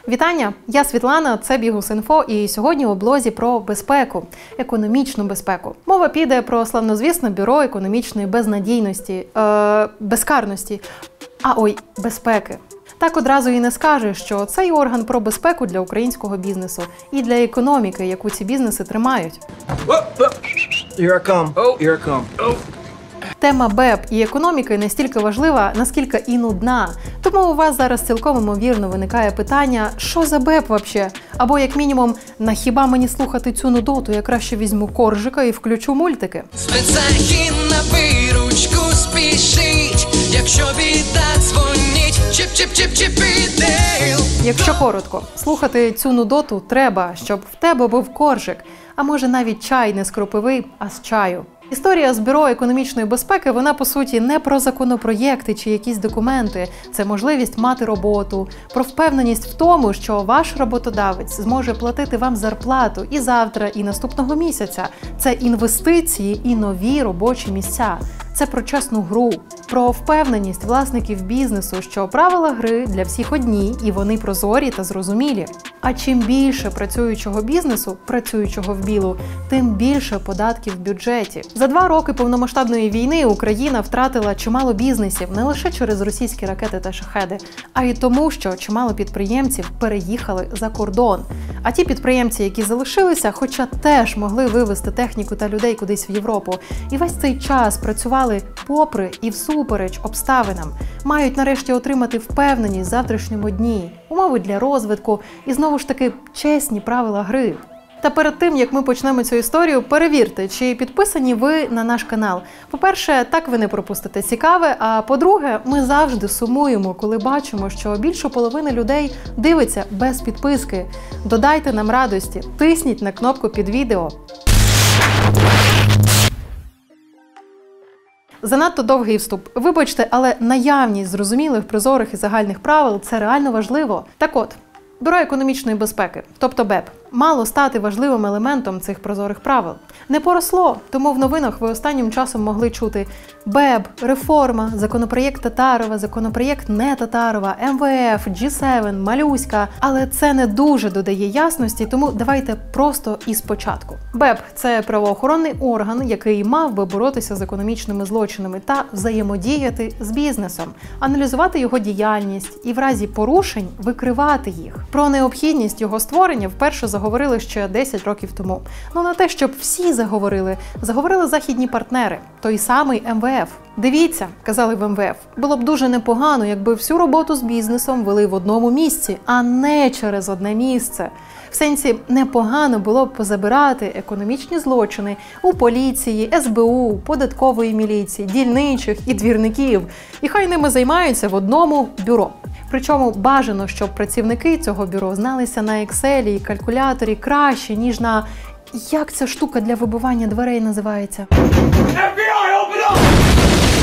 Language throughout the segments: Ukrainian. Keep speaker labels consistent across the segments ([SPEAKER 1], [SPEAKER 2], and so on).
[SPEAKER 1] Вітання! Я Світлана, це Bihus.info, і сьогодні у блозі про безпеку, економічну безпеку. Мова піде про славнозвісне бюро економічної безнадійності, безкарності, безпеки. Так одразу і не скажеш, що цей орган про безпеку для українського бізнесу і для економіки, яку ці бізнеси тримають. Тема БЕП і економіки настільки важлива, наскільки і нудна. Тому у вас зараз цілком імовірно виникає питання, що за БЕП вообще? Або, як мінімум, на хіба мені слухати цю нудоту, я краще візьму коржика і включу мультики.
[SPEAKER 2] Спецахін на виручку спішить, якщо біда дзвонить, чіп-чіп-чіп-чіп-ідейл.
[SPEAKER 1] Якщо коротко, слухати цю нудоту треба, щоб в тебе був коржик, а може навіть чай не з кропиви, а з чаю. Історія з Бюро економічної безпеки, вона, по суті, не про законопроєкти чи якісь документи. Це можливість мати роботу, про впевненість в тому, що ваш роботодавець зможе платити вам зарплату і завтра, і наступного місяця. Це інвестиції і нові робочі місця. Це про чесну гру, про впевненість власників бізнесу, що правила гри для всіх одні, і вони прозорі та зрозумілі. А чим більше працюючого бізнесу, працюючого в білу, тим більше податків в бюджеті. За 2 роки повномасштабної війни Україна втратила чимало бізнесів не лише через російські ракети та шахеди, а й тому, що чимало підприємців переїхали за кордон. А ті підприємці, які залишилися, хоча теж могли вивезти техніку та людей кудись в Європу, і весь цей час працювали попри і всупереч обставинам, мають нарешті отримати впевненість в завтрашньому дні, умови для розвитку і знову ж таки чесні правила гри. Та перед тим, як ми почнемо цю історію, перевірте, чи підписані ви на наш канал. По-перше, так ви не пропустите цікаве, а по-друге, ми завжди сумуємо, коли бачимо, що більше половини людей дивиться без підписки. Додайте нам радості, тисніть на кнопку під відео. Занадто довгий вступ. Вибачте, але наявність зрозумілих, прозорих і загальних правил – це реально важливо. Так от, Бюро економічної безпеки, тобто БЕП, мало стати важливим елементом цих прозорих правил. Не поросло, тому в новинах ви останнім часом могли чути БЕП, реформа, законопроєкт Татарова, законопроєкт не Татарова, МВФ, G7, Малюська. Але це не дуже додає ясності, тому давайте просто і спочатку. БЕП – це правоохоронний орган, який мав би боротися з економічними злочинами та взаємодіяти з бізнесом, аналізувати його діяльність і в разі порушень викривати їх. Про необхідність його створення вперше заговорили ще 10 років тому. На те, щоб всі заговорили західні партнери, той самий МВФ. Дивіться, казали в МВФ, було б дуже непогано, якби всю роботу з бізнесом вели в одному місці, а не через одне місце. В сенсі, непогано було б позабирати економічні злочини у поліції, СБУ, податкової міліції, дільничих і двірників. І хай ними займаються в одному бюро. Причому бажано, щоб працівники цього бюро зналися на Excel і калькуляторі краще, ніж на... Як ця штука для вибивання дверей називається?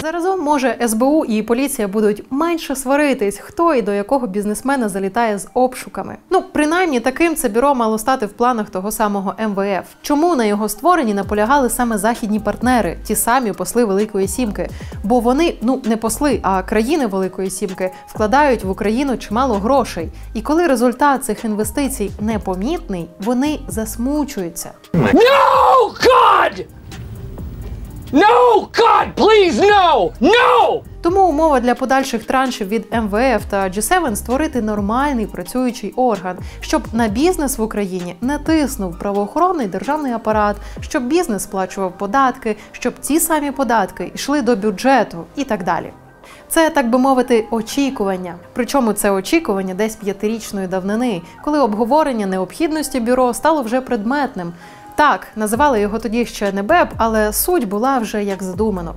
[SPEAKER 1] Заразом, може, СБУ і поліція будуть менше сваритись, хто і до якого бізнесмена залітає з обшуками. Принаймні, таким це бюро мало стати в планах того самого МВФ. Чому на його створенні наполягали саме західні партнери, ті самі посли Великої Сімки? Бо вони, не посли, а країни Великої Сімки вкладають в Україну чимало грошей. І коли результат цих інвестицій непомітний, вони засмучуються.
[SPEAKER 3] No, God! No, God, please, no! No!
[SPEAKER 1] Тому умова для подальших траншів від МВФ та G7 – створити нормальний працюючий орган, щоб на бізнес в Україні не тиснув правоохоронний державний апарат, щоб бізнес сплачував податки, щоб ці самі податки йшли до бюджету і так далі. Це, так би мовити, очікування. Причому це очікування десь 5-річної давнини, коли обговорення необхідності бюро стало вже предметним. Так, називали його тоді ще не БЕП, але суть була вже як задумано.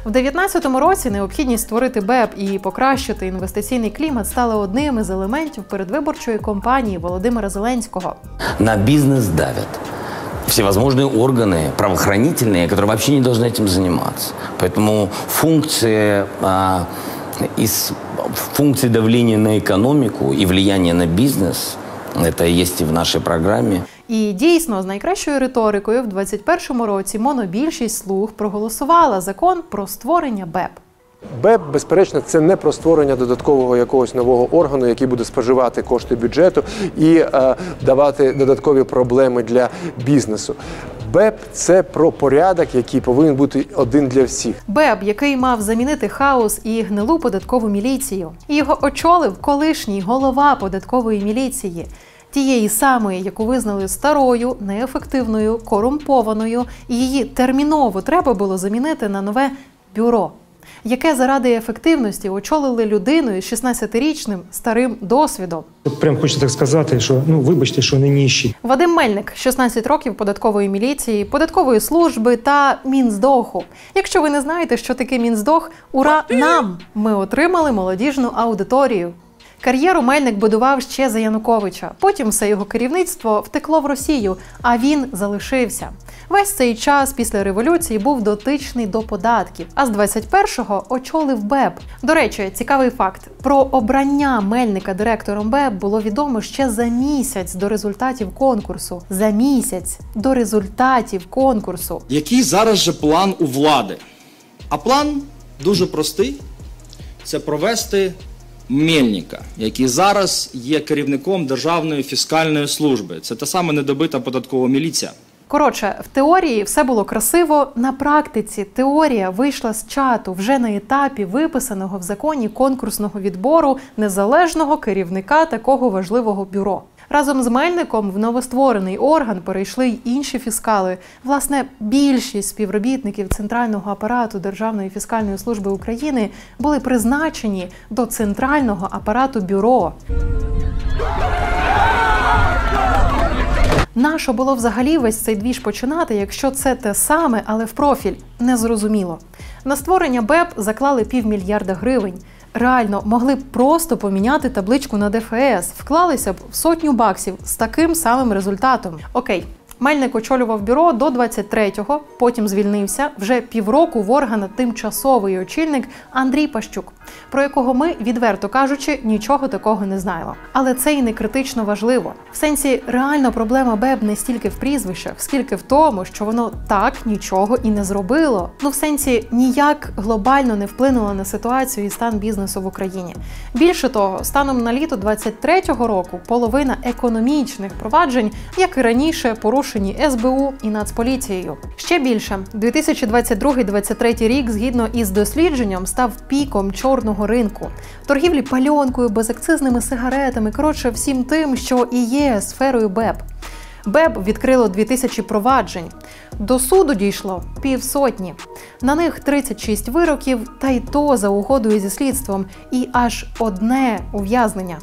[SPEAKER 1] В 2019 році необхідність створити БЕП і покращити інвестиційний клімат стала одним із елементів передвиборчої кампанії Володимира Зеленського.
[SPEAKER 4] На бизнес давят всевозможные органы правоохранительные, которые вообще не должны этим заниматься. Поэтому функции давления на экономику и влияния на бизнес – это есть и в нашей программе.
[SPEAKER 1] І дійсно, з найкращою риторикою в 2021 році монобільшість «Слуг» проголосувала закон про створення БЕП.
[SPEAKER 5] БЕП, безперечно, це не про створення додаткового якогось нового органу, який буде споживати кошти бюджету і давати додаткові проблеми для бізнесу. БЕП – це про порядок, який повинен бути один для всіх.
[SPEAKER 1] БЕП, який мав замінити хаос і гнилу податкову міліцію. І його очолив колишній голова податкової міліції. Тієї самої, яку визнали старою, неефективною, корумпованою, і її терміново треба було замінити на нове бюро, яке заради ефективності очолили людиною з 16-річним старим досвідом.
[SPEAKER 6] Прям хочу так сказати, що, вибачте, що не ніщий.
[SPEAKER 1] Вадим Мельник, 16 років податкової міліції, податкової служби та Мінздоху. Якщо ви не знаєте, що таке Мінздох, ура нам! Ми отримали молодіжну аудиторію. Кар'єру Мельник будував ще за Януковича. Потім все його керівництво втекло в Росію, а він залишився. Весь цей час після революції був дотичний до податків, а з 21-го очолив БЕП. До речі, цікавий факт. Про обрання Мельника директором БЕП було відомо ще за місяць до результатів конкурсу. За місяць до результатів конкурсу.
[SPEAKER 7] Який зараз же план у влади? А план дуже простий. Це провести Мельника, який зараз є керівником Державної фіскальної служби. Це та сама недобита податкова міліція.
[SPEAKER 1] Коротше, в теорії все було красиво, на практиці теорія вийшла з чату вже на етапі виписаного в законі конкурсного відбору незалежного керівника такого важливого бюро. Разом з Мельником в новостворений орган перейшли й інші фіскали. Власне, більшість співробітників Центрального апарату Державної фіскальної служби України були призначені до Центрального апарату бюро. Нащо було взагалі весь цей двіж починати, якщо це те саме, але в профіль? Незрозуміло. На створення БЕП заклали $500 мільярда гривень. Реально, могли б просто поміняти табличку на ДФС, вклалися б в $100 з таким самим результатом. Окей. Мельник очолював бюро до 23-го, потім звільнився, вже півроку в органа тимчасовий очільник Андрій Пащук, про якого ми, відверто кажучи, нічого такого не знаємо. Але це і не критично важливо. В сенсі, реально проблема БЕП не стільки в прізвищах, скільки в тому, що воно так нічого і не зробило. В сенсі, ніяк глобально не вплинуло на ситуацію і стан бізнесу в Україні. Більше того, станом на літо 23-го року половина економічних проваджень, як і раніше, порушені СБУ і Нацполіцією. Ще більше, 2022-2023 рік, згідно із дослідженням, став піком чорного ринку. Торгівлі пальонкою, безакцизними сигаретами, коротше, всім тим, що і є сферою БЕП. БЕП відкрило 2000 проваджень. До суду дійшло 500. На них 36 вироків, та й то за угодою зі слідством, і аж 1 ув'язнення.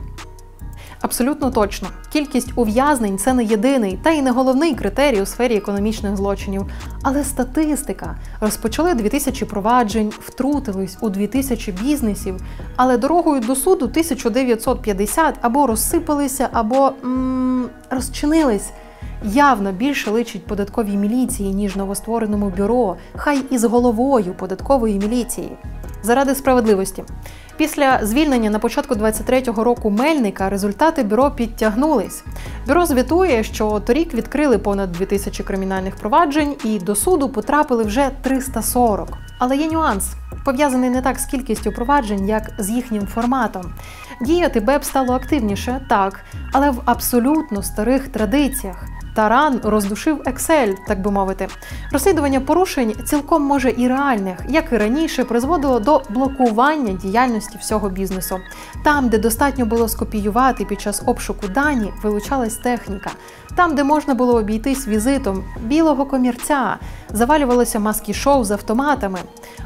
[SPEAKER 1] Абсолютно точно. Кількість ув'язнень – це не єдиний та й не головний критерій у сфері економічних злочинів. Але статистика. Розпочали 2000 проваджень, втрутились у 2000 бізнесів, але дорогою до суду 1950 або розсипалися, або розчинились. Явно більше личить податковій міліції, ніж новоствореному бюро, хай і з головою податкової міліції. Заради справедливості. Після звільнення на початку 23-го року Мельника результати бюро підтягнулись. Бюро звітує, що торік відкрили понад 2000 кримінальних проваджень і до суду потрапили вже 340. Але є нюанс, пов'язаний не так з кількістю проваджень, як з їхнім форматом. Діяти БЕП стало активніше, так, але в абсолютно старих традиціях. Таран роздушив Excel, так би мовити. Розслідування порушень цілком може і реальних, як і раніше, призводило до блокування діяльності всього бізнесу. Там, де достатньо було скопіювати під час обшуку дані, вилучалась техніка. Там, де можна було обійтись візитом білого комірця, завалювалося маски-шоу з автоматами.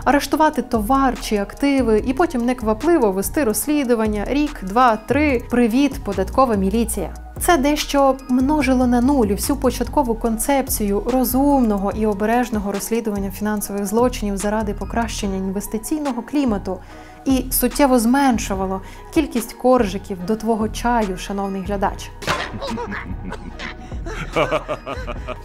[SPEAKER 1] Арештувати товар чи активи і потім неквапливо вести розслідування рік, 2, 3. Привіт, податкова міліція. Це дещо множило на нуль всю початкову концепцію розумного і обережного розслідування фінансових злочинів заради покращення інвестиційного клімату і суттєво зменшувало кількість коржиків до твого чаю, шановний глядач.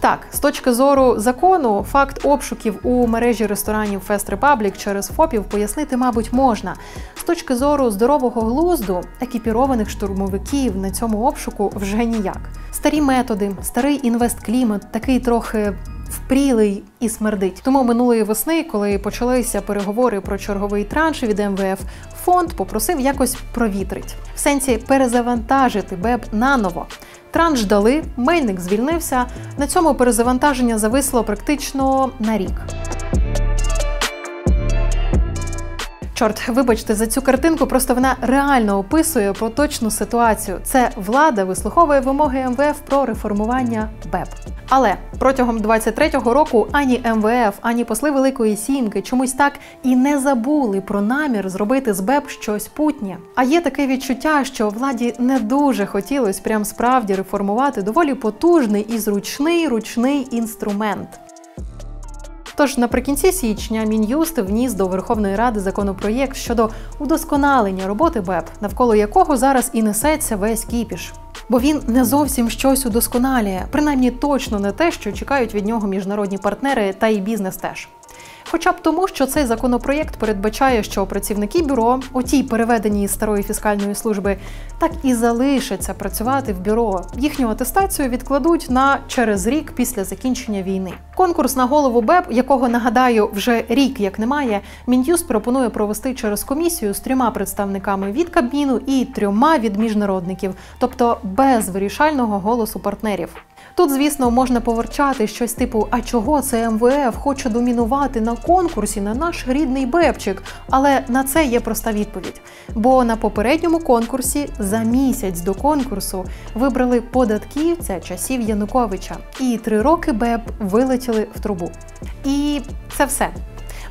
[SPEAKER 1] Так, з точки зору закону, факт обшуків у мережі ресторанів Fest Republic через ФОПів пояснити, мабуть, можна. З точки зору здорового глузду, екіпірованих штурмовиків на цьому обшуку вже ніяк. Старі методи, старий інвестклімат, такий трохи впрілий і смердить. Тому минулої весни, коли почалися переговори про черговий транш від МВФ, фонд попросив якось провітрить. В сенсі перезавантажити БЕБ наново. Транш дали, Мельник звільнився. На цьому перезавантаження зависло практично на рік. Чорт, вибачте за цю картинку, просто вона реально описує поточну ситуацію. Це влада вислуховує вимоги МВФ про реформування БЕБ. Але протягом 23-го року ані МВФ, ані посли Великої Сімки чомусь так і не забули про намір зробити з БЕБ щось путнє. А є таке відчуття, що владі не дуже хотілося прям справді реформувати доволі потужний і зручний ручний інструмент. Тож наприкінці січня Мін'юст вніс до Верховної Ради законопроєкт щодо удосконалення роботи БЕБ, навколо якого зараз і несеться весь кіпіш. Бо він не зовсім щось удосконалює, принаймні точно не те, що чекають від нього міжнародні партнери та і бізнес теж. Хоча б тому, що цей законопроєкт передбачає, що працівники бюро, оті переведені із старої фіскальної служби, так і залишаться працювати в бюро. Їхню атестацію відкладуть на через рік після закінчення війни. Конкурс на голову БЕБ, якого, нагадаю, вже рік як немає, Мін'юст пропонує провести через комісію з 3 представниками від Кабміну і 3 від міжнародників, тобто без вирішального голосу партнерів. Тут, звісно, можна поворчати щось типу «А чого це МВФ хоче домінувати на конкурсі на наш рідний БЕБчик?» Але на це є проста відповідь. Бо на попередньому конкурсі за місяць до конкурсу вибрали податківця часів Януковича. І 3 роки БЕБ вилетіли в трубу. І це все.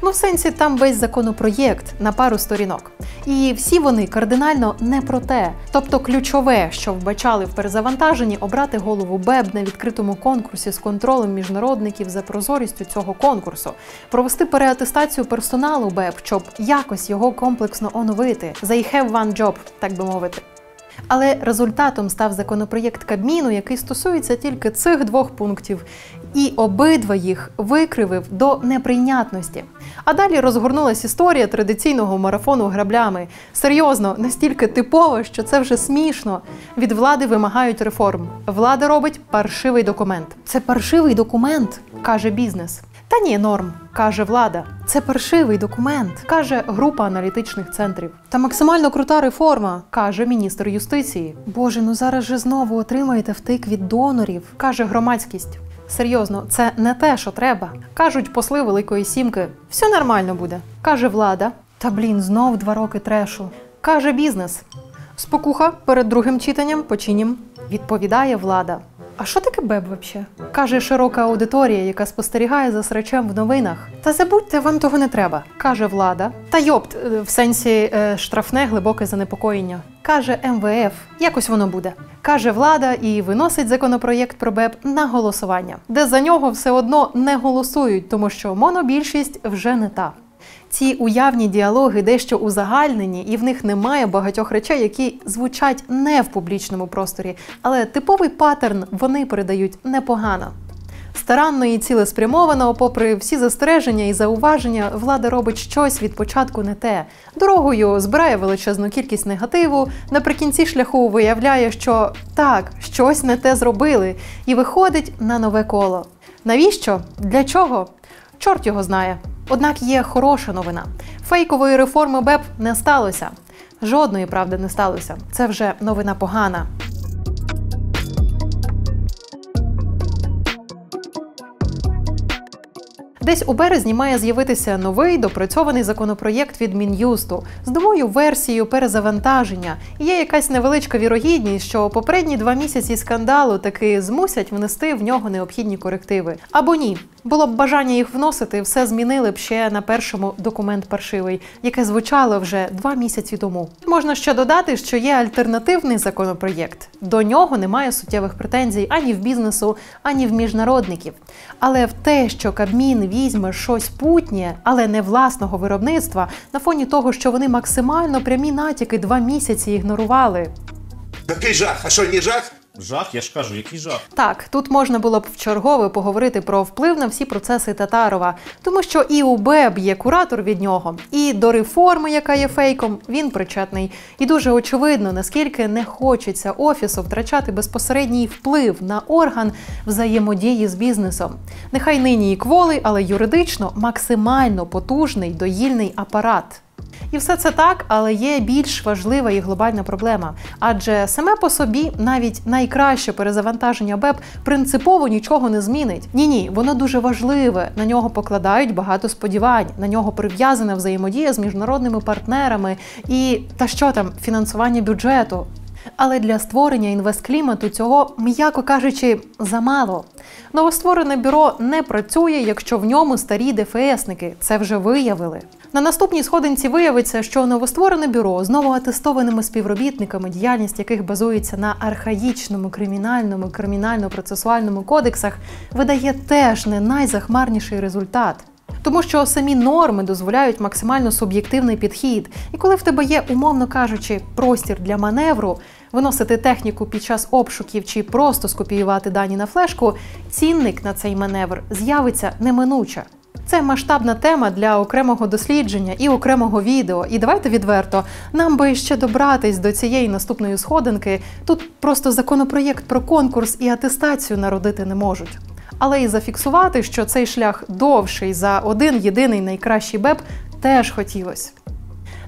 [SPEAKER 1] Ну, в сенсі, там весь законопроєкт на пару сторінок. І всі вони кардинально не про те. Тобто ключове, що вбачали в перезавантаженні, обрати голову БЕБ на відкритому конкурсі з контролем міжнародників за прозорістю цього конкурсу, провести переатестацію персоналу БЕБ, щоб якось його комплексно оновити. They have one job, так би мовити. Але результатом став законопроєкт Кабміну, який стосується тільки цих 2 пунктів. І обидва їх викривив до неприйнятності. А далі розгорнулась історія традиційного марафону граблями. Серйозно, настільки типова, що це вже смішно. Від влади вимагають реформ. Влада робить паршивий документ. Це паршивий документ, каже бізнес. Та ні, норм, каже влада. Це паршивий документ, каже група аналітичних центрів. Та максимально крута реформа, каже міністр юстиції. Боже, ну зараз же знову отримаєте втик від донорів, каже громадськість. Серйозно, це не те, що треба. Кажуть посли Великої Сімки. Все нормально буде, каже влада. Та блін, знов 2 роки трешу, каже бізнес. Спокуха перед другим читанням починім, відповідає влада. А що таке БЕБ взагалі? Каже широка аудиторія, яка спостерігає за срачем в новинах. Та забудьте, вам того не треба, каже влада. Та йопт, в сенсі штрафне глибоке занепокоєння. Каже МВФ, якось воно буде. Каже влада і виносить законопроєкт про БЕБ на голосування, де за нього все одно не голосують, тому що монобільшість вже не та. Ці уявні діалоги дещо узагальнені, і в них немає багатьох речей, які звучать не в публічному просторі, але типовий паттерн вони передають непогано. Старанно і цілеспрямовано, попри всі застереження і зауваження, влада робить щось від початку не те. Дорогою збирає величезну кількість негативу, наприкінці шляху виявляє, що так, щось не те зробили, і виходить на нове коло. Навіщо? Для чого? Чорт його знає. Однак є хороша новина. Фейкової реформи БЕБ не сталося. Жодної, правди, не сталося. Це вже новина погана. Десь у березні має з'явитися новий допрацьований законопроєкт від Мін'юсту з новою версією перезавантаження. І є якась невеличка вірогідність, що попередні 2 місяці скандалу таки змусять внести в нього необхідні корективи. Або ні. Було б бажання їх вносити, все змінили б ще на першому документ паршивий, яке звучало вже 2 місяці тому. Можна ще додати, що є альтернативний законопроєкт. До нього немає суттєвих претензій ані в бізнесу, ані в міжнародників. Але в те, що Кабмін візьме щось путнє, але не власного виробництва, на фоні того, що вони максимально прямі натяки 2 місяці ігнорували.
[SPEAKER 8] Який жах? А що, не жах? Жах, я ж кажу, який жах.
[SPEAKER 1] Так, тут можна було б вчергове поговорити про вплив на всі процеси Татарова, тому що і у БЕБ є куратор від нього, і до реформи, яка є фейком, він причетний. І дуже очевидно, наскільки не хочеться Офісу втрачати безпосередній вплив на орган взаємодії з бізнесом. Нехай нині і кволий, але юридично максимально потужний доїльний апарат. І все це так, але є більш важлива і глобальна проблема. Адже саме по собі навіть найкраще перезавантаження БЕБ принципово нічого не змінить. Ні, воно дуже важливе, на нього покладають багато сподівань, на нього прив'язана взаємодія з міжнародними партнерами і, фінансування бюджету. Але для створення інвестклімату цього, м'яко кажучи, замало. Новостворене бюро не працює, якщо в ньому старі ДФСники. Це вже виявили. На наступній сходинці виявиться, що новостворене бюро з новоатестованими співробітниками, діяльність яких базується на архаїчному кримінальному і кримінально-процесуальному кодексах, видає теж не найзахмарніший результат. Тому що самі норми дозволяють максимально суб'єктивний підхід. І коли в тебе є, умовно кажучи, простір для маневру, виносити техніку під час обшуків чи просто скопіювати дані на флешку, цінник на цей маневр з'явиться неминуче. Це масштабна тема для окремого дослідження і окремого відео. І давайте відверто, нам би ще добратись до цієї наступної сходинки. Тут просто законопроєкт про конкурс і атестацію народити не можуть. Але і зафіксувати, що цей шлях довший за один єдиний найкращий БЕБ, теж хотілося.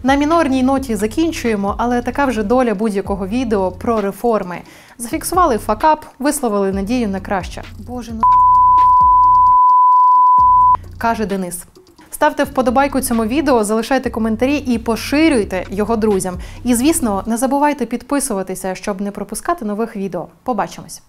[SPEAKER 1] На мінорній ноті закінчуємо, але така вже доля будь-якого відео про реформи. Зафіксували факап, висловили надію на краще. Боже, каже Денис. Ставте вподобайку цьому відео, залишайте коментарі і поширюйте його друзям. І, звісно, не забувайте підписуватися, щоб не пропускати нових відео. Побачимось!